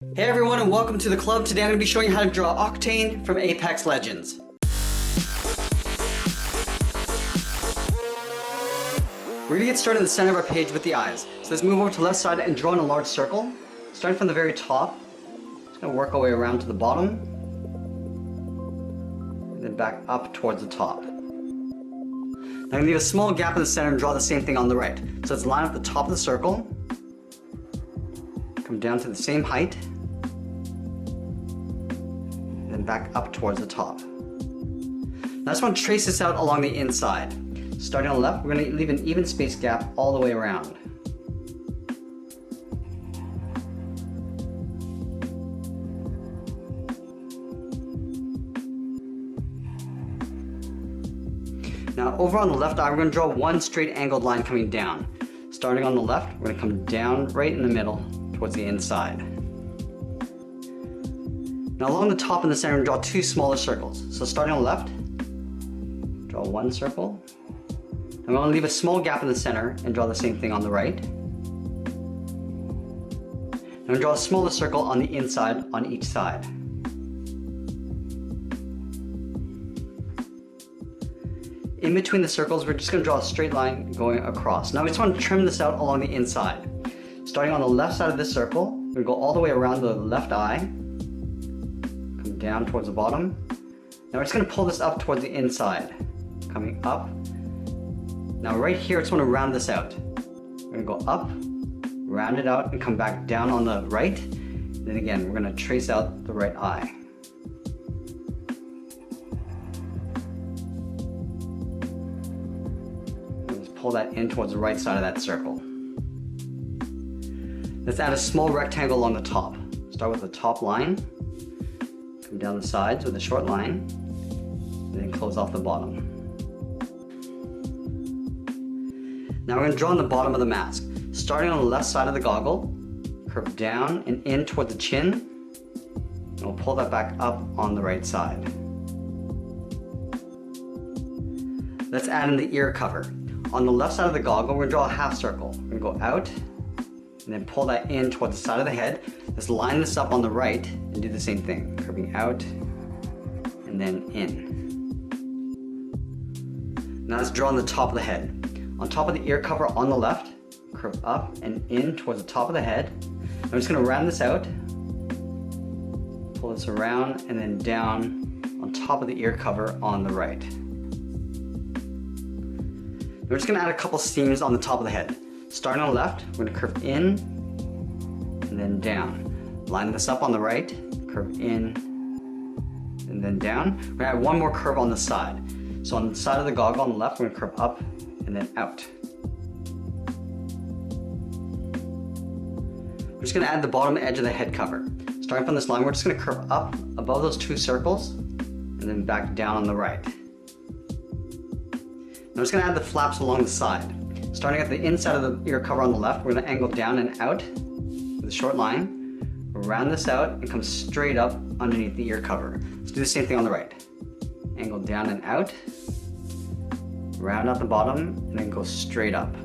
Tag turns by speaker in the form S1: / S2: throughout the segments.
S1: Hey everyone and welcome to the club. Today I'm going to be showing you how to draw Octane from Apex Legends. We're going to get started in the center of our page with the eyes. So let's move over to the left side and draw in a large circle. Starting from the very top, just going to work our way around to the bottom. And then back up towards the top. Now I'm going to leave a small gap in the center and draw the same thing on the right. So let's line up the top of the circle. Come down to the same height. And then back up towards the top. Now I just want to trace this out along the inside. Starting on the left, we're going to leave an even space gap all the way around. Now over on the left eye, we're going to draw one straight angled line coming down. Starting on the left, we're going to come down right in the middle towards the inside. Now along the top and the center, we're going to draw two smaller circles. So starting on the left, draw one circle. I'm going to leave a small gap in the center and draw the same thing on the right. I'm going to draw a smaller circle on the inside on each side. In between the circles, we're just going to draw a straight line going across. Now we just want to trim this out along the inside. Starting on the left side of this circle, we're going to go all the way around the left eye. Come down towards the bottom. Now we're just going to pull this up towards the inside. Coming up. Now right here, I just want to round this out. We're going to go up, round it out, and come back down on the right. Then again, we're going to trace out the right eye. Pull that in towards the right side of that circle. Let's add a small rectangle along the top. Start with the top line, come down the sides with a short line, and then close off the bottom. Now we're going to draw on the bottom of the mask. Starting on the left side of the goggle, curve down and in towards the chin, and we'll pull that back up on the right side. Let's add in the ear cover. On the left side of the goggle, we're going to draw a half circle. We're going to go out and then pull that in towards the side of the head. Let's line this up on the right and do the same thing. Curving out and then in. Now let's draw on the top of the head. On top of the ear cover on the left, curve up and in towards the top of the head. I'm just going to round this out. Pull this around and then down on top of the ear cover on the right. We're just going to add a couple seams on the top of the head. Starting on the left, we're going to curve in and then down. Line this up on the right, curve in and then down. We're going to add one more curve on the side. So on the side of the goggle on the left, we're going to curve up and then out. We're just going to add the bottom edge of the head cover. Starting from this line, we're just going to curve up above those two circles and then back down on the right. I'm just going to add the flaps along the side. Starting at the inside of the ear cover on the left, we're going to angle down and out with a short line. Round this out and come straight up underneath the ear cover. Let's do the same thing on the right. Angle down and out. Round out the bottom and then go straight up.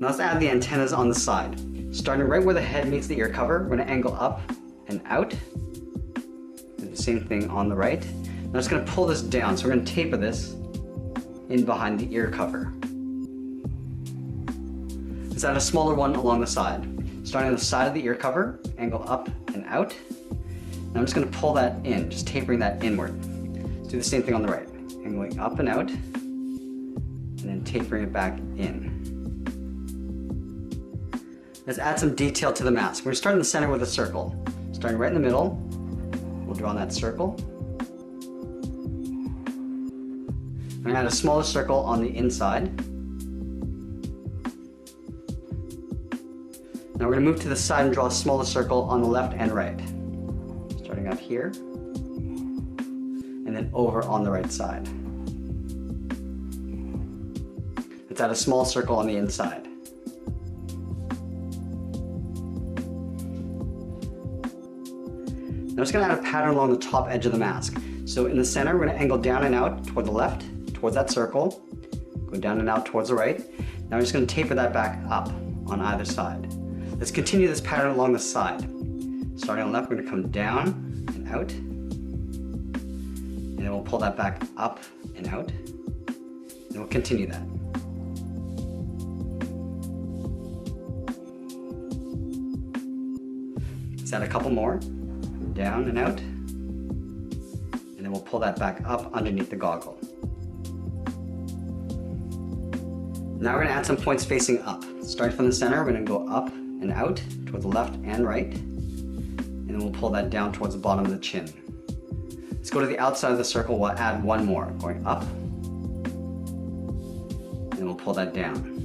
S1: Now let's add the antennas on the side. Starting right where the head meets the ear cover, we're going to angle up and out. Do the same thing on the right. Now I'm just going to pull this down, so we're going to taper this in behind the ear cover. Let's add a smaller one along the side. Starting on the side of the ear cover, angle up and out. Now I'm just going to pull that in, just tapering that inward. Let's do the same thing on the right. Angling up and out, and then tapering it back in. Let's add some detail to the mask. We're starting in the center with a circle. Starting right in the middle, we'll draw on that circle. I'm going to add a smaller circle on the inside. Now we're going to move to the side and draw a smaller circle on the left and right. Starting out here, and then over on the right side. Let's add a small circle on the inside. Now I'm just going to add a pattern along the top edge of the mask. So in the center, we're going to angle down and out toward the left, towards that circle, go down and out towards the right. Now I'm just going to taper that back up on either side. Let's continue this pattern along the side. Starting on the left, we're gonna come down and out. And then we'll pull that back up and out. And we'll continue that. Let's add a couple more. Down and out. And then we'll pull that back up underneath the goggle. Now we're gonna add some points facing up. Starting from the center, we're gonna go up and out towards the left and right. And then we'll pull that down towards the bottom of the chin. Let's go to the outside of the circle, we'll add one more. Going up, and we'll pull that down.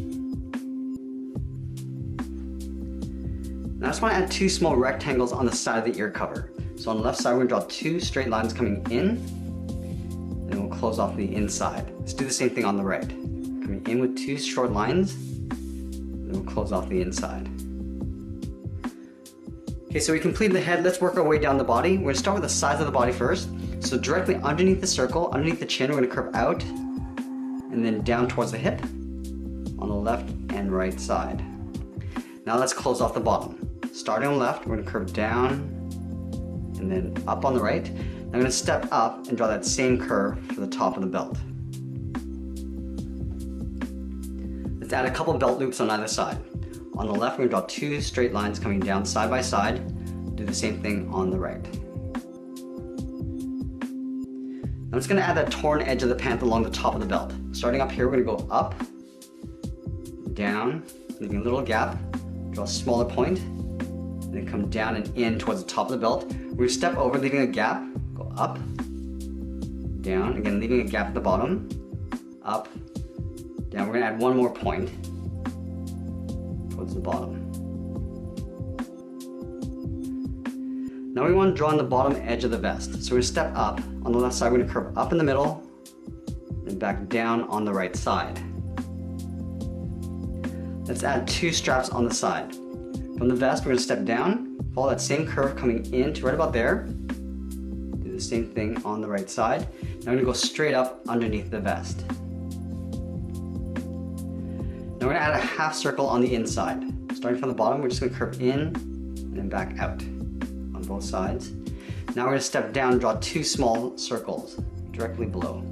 S1: Now I just want to add two small rectangles on the side of the ear cover. So on the left side, we're going to draw two straight lines coming in, and then we'll close off the inside. Let's do the same thing on the right. Coming in with two short lines, and then we'll close off the inside. Okay, so we completed the head. Let's work our way down the body. We're going to start with the sides of the body first. So directly underneath the circle, underneath the chin, we're going to curve out, and then down towards the hip on the left and right side. Now let's close off the bottom. Starting on the left, we're going to curve down and then up on the right. Now I'm going to step up and draw that same curve for the top of the belt. Let's add a couple belt loops on either side. On the left, we're going to draw two straight lines coming down side by side. Do the same thing on the right. I'm just going to add that torn edge of the pant along the top of the belt. Starting up here, we're going to go up, down, leaving a little gap, draw a smaller point, and then come down and in towards the top of the belt. We're going to step over, leaving a gap, go up, down, again leaving a gap at the bottom, up, down. We're going to add one more point towards the bottom. Now we want to draw on the bottom edge of the vest. So we're going to step up. On the left side, we're going to curve up in the middle, and back down on the right side. Let's add two straps on the side. From the vest, we're going to step down, follow that same curve coming in to right about there. Do the same thing on the right side. Now we're going to go straight up underneath the vest. Now we're going to add a half circle on the inside. Starting from the bottom, we're just going to curve in and then back out on both sides. Now we're going to step down and draw two small circles directly below.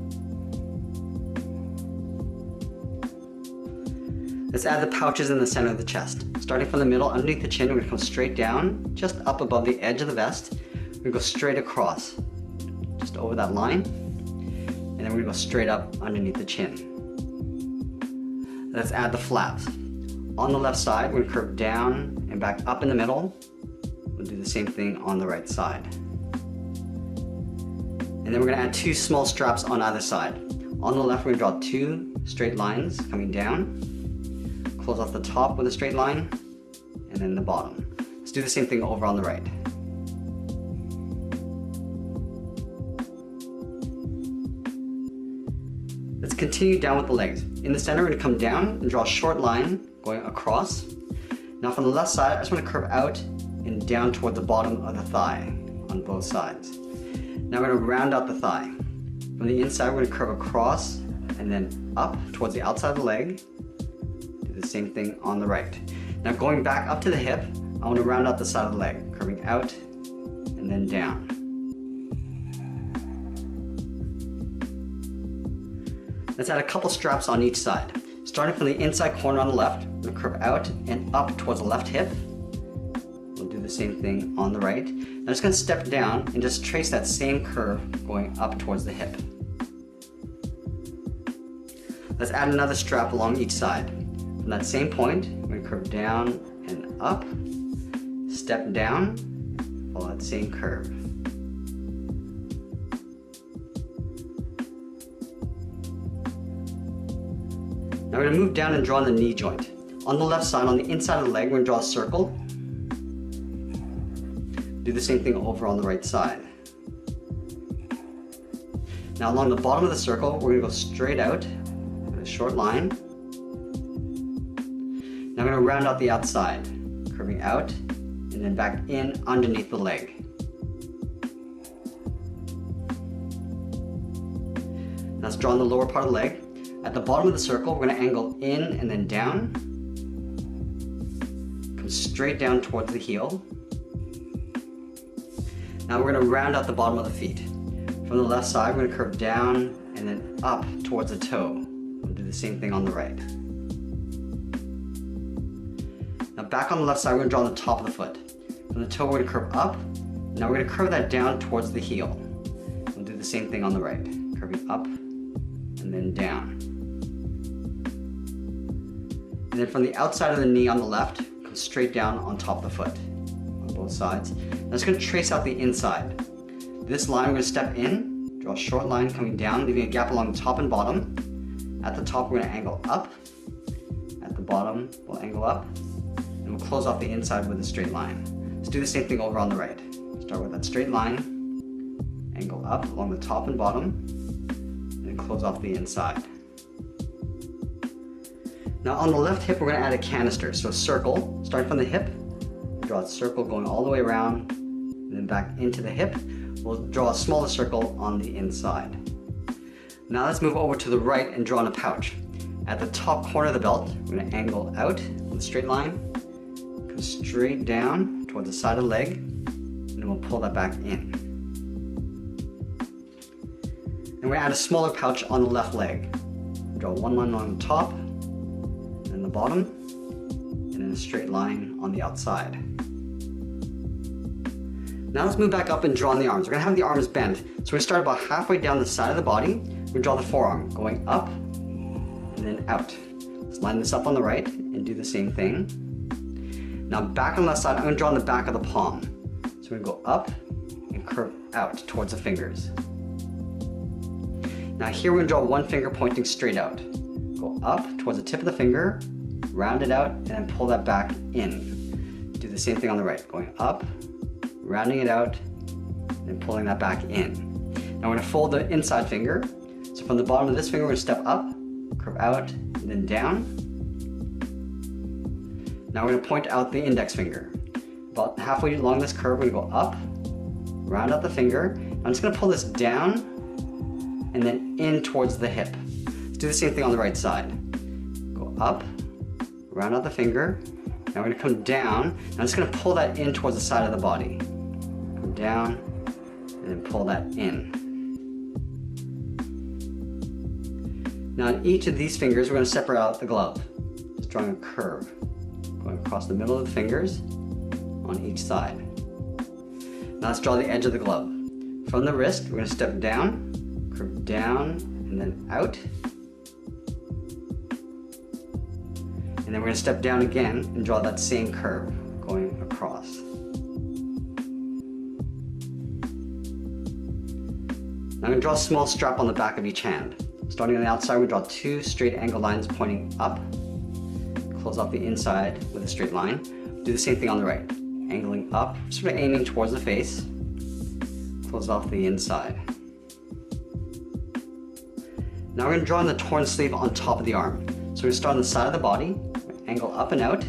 S1: Let's add the pouches in the center of the chest. Starting from the middle, underneath the chin, we're going to come straight down, just up above the edge of the vest. We're going to go straight across, just over that line. And then we're going to go straight up underneath the chin. Let's add the flaps. On the left side, we're going to curve down and back up in the middle. We'll do the same thing on the right side. And then we're going to add two small straps on either side. On the left, we're going to draw two straight lines coming down. Close off the top with a straight line, and then the bottom. Let's do the same thing over on the right. Let's continue down with the legs. In the center, we're going to come down and draw a short line going across. Now from the left side, I just want to curve out and down toward the bottom of the thigh on both sides. Now we're going to round out the thigh. From the inside, we're going to curve across and then up towards the outside of the leg. The same thing on the right. Now going back up to the hip, I want to round out the side of the leg, curving out and then down. Let's add a couple straps on each side. Starting from the inside corner on the left, we're going to curve out and up towards the left hip. We'll do the same thing on the right. I'm just going to step down and just trace that same curve going up towards the hip. Let's add another strap along each side. From that same point, we're going to curve down and up, step down, follow that same curve. Now we're going to move down and draw on the knee joint. On the left side, on the inside of the leg, we're going to draw a circle. Do the same thing over on the right side. Now along the bottom of the circle, we're going to go straight out with a short line. Now I'm going to round out the outside, curving out and then back in underneath the leg. Now let's draw on the lower part of the leg. At the bottom of the circle, we're going to angle in and then down. Come straight down towards the heel. Now we're going to round out the bottom of the feet. From the left side, we're going to curve down and then up towards the toe. We'll do the same thing on the right. Now back on the left side, we're going to draw the top of the foot. From the toe, we're going to curve up. Now we're going to curve that down towards the heel. We'll do the same thing on the right. Curving up and then down. And then from the outside of the knee on the left, come straight down on top of the foot on both sides. Now it's going to trace out the inside. This line, we're going to step in, draw a short line coming down, leaving a gap along the top and bottom. At the top, we're going to angle up. At the bottom, we'll angle up. And we'll close off the inside with a straight line. Let's do the same thing over on the right. Start with that straight line, angle up along the top and bottom, and close off the inside. Now on the left hip, we're going to add a canister, so a circle, starting from the hip, draw a circle going all the way around, and then back into the hip. We'll draw a smaller circle on the inside. Now let's move over to the right and draw in a pouch. At the top corner of the belt, we're going to angle out with a straight line, come straight down towards the side of the leg, and then we'll pull that back in. And we're going to add a smaller pouch on the left leg. Draw one line on the top, then the bottom, and then a straight line on the outside. Now let's move back up and draw on the arms. We're going to have the arms bent. So we're going to start about halfway down the side of the body. We're going to draw the forearm, going up and then out. Let's line this up on the right and do the same thing. Now back on the left side, I'm going to draw on the back of the palm. So we're going to go up and curve out towards the fingers. Now here we're going to draw one finger pointing straight out. Go up towards the tip of the finger, round it out, and then pull that back in. Do the same thing on the right, going up, rounding it out, and pulling that back in. Now we're going to fold the inside finger. So from the bottom of this finger, we're going to step up, curve out, and then down. Now we're going to point out the index finger. About halfway along this curve, we're going to go up, round out the finger. I'm just going to pull this down and then in towards the hip. Let's do the same thing on the right side. Go up, round out the finger. Now we're going to come down. I'm just going to pull that in towards the side of the body. Come down and then pull that in. Now on each of these fingers, we're going to separate out the glove. Just drawing a curve, going across the middle of the fingers on each side. Now let's draw the edge of the glove. From the wrist, we're going to step down, curve down, and then out. And then we're going to step down again and draw that same curve going across. Now I'm going to draw a small strap on the back of each hand. Starting on the outside, we draw two straight angle lines pointing up. Close off the inside with a straight line. Do the same thing on the right. Angling up, sort of aiming towards the face. Close off the inside. Now we're going to draw in the torn sleeve on top of the arm. So we're going to start on the side of the body, angle up and out,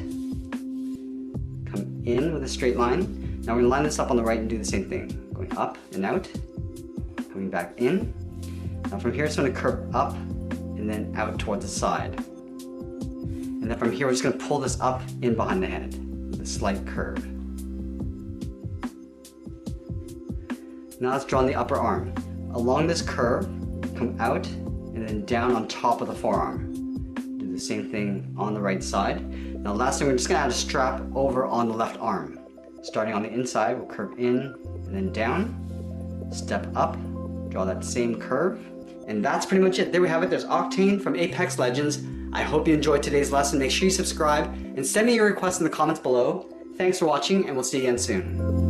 S1: come in with a straight line. Now we're going to line this up on the right and do the same thing. Going up and out, coming back in. Now from here it's going to curve up and then out towards the side. And then from here we're just going to pull this up in behind the head with a slight curve. Now let's draw on the upper arm. Along this curve, come out and then down on top of the forearm. Do the same thing on the right side. Now lastly, we're just going to add a strap over on the left arm. Starting on the inside, we'll curve in and then down, step up, draw that same curve. And that's pretty much it. There we have it. There's Octane from Apex Legends. I hope you enjoyed today's lesson. Make sure you subscribe and send me your requests in the comments below. Thanks for watching, and we'll see you again soon.